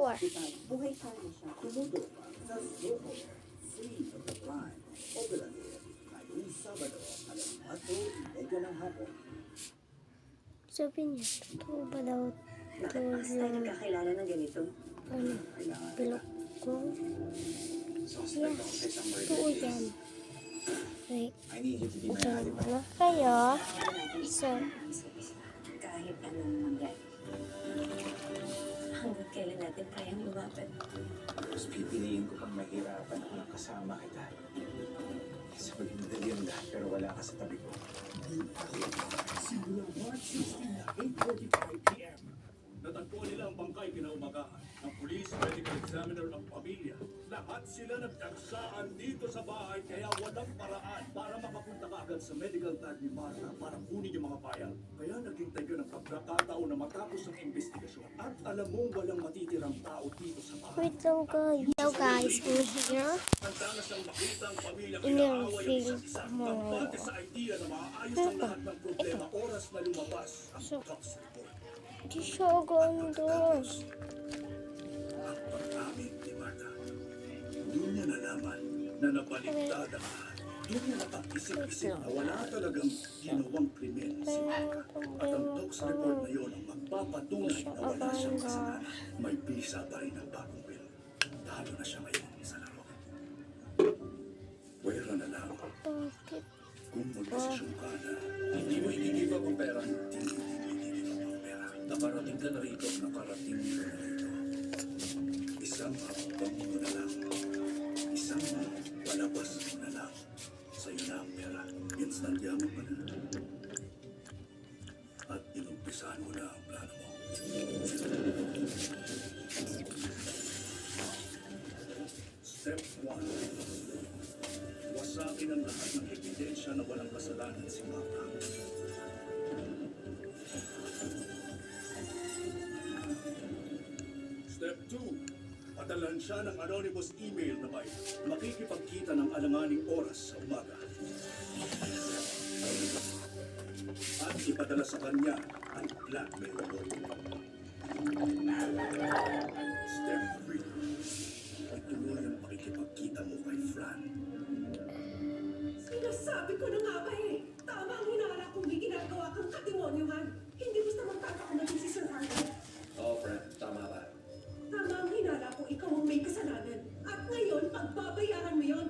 4. Buhay pa rin siya. Tumutok sa Soho, Scene of the Crime, Operate, ngayong Sabado, alas 4:30 ng hapon. Sabi niya, totoo ba daw ito Nakataas tayo yung nagkakilala ng ganito. ano, pilok ko? Suspect ako sa isang murder Totoo case. yan. Wait, I need you to be my okay alibi. na kayo. Kaya natin So, isa-isa. Kahit anong mangyari. Hanggang kailan natin kayang lumaban. Tapos pipiliin ko pang mahirapan ako ng kasama kita. Sa pagmidali ang lahat pero wala ka sa tabi ko. Simula March 16 na 8:45 p.m. Natagpuan nila ang bangkay kinaumagahan. Ang police, medical examiner ang pamilya. Lahat sila nagtagsaan dito sa bahay kaya walang paraan para makapunta ka agad sa medical tag ni Martha para kunin yung mga file. Kaya naghintay ka ng pagkakataon na matapos ang investigasyon. At alam mo walang matitirang tao dito sa bahay. wait lang guys. Hello guys, in here. Handa na siyang makita ang pamilyang In your inaaway ang film isa't isa. mo. Ang bate sa idea na maaayos ang lahat ng problema oras na lumabas ang So- Tox report. Di siya ganda. Ang pag-amin ni Martha. Doon niya nalaman na nabaligtad ang lahat. Doon niya napag-isip-isip na wala talagang ginawang krimen si Martha. At ang Tox report na yun ang magpapatunay na wala siyang kasalanan. May bisa pa rin ang bagong will. Talo na siya ngayon sa laro. Pwera na lang Bakit? kung magdesisyon ka na hindi mo inigiba ang pera. Hindi mo inigiba ang pera. Nakarating ka na rito. Nakarating ka na rito. Isang hakbang mo na lang. Isang palabas mo na lang. Sa'yo na ang pera. Instant yaman mo na. At inumpisahan mo na ang plano mo. Step 1. Wasakin ang lahat ng ebidensya na walang kasalanan si Martha. Step 2. Padalan siya ng anonymous email na may makikipagkita ng alanganing oras sa umaga. At ipadala sa kanya ang blackmail note. Step 3. Ituloy ang pakikipagkita mo kay Fran. Sinasabi ko na nga ba eh. Tama ang hinala kung may ginagawa kang kademonyuhan. Hindi basta magtatakumatin si Sir Harvey. Oo, friend. Tama ka. Tama ang hinala kung ikaw ang may kasalanan. At ngayon, pagbabayaran mo yon.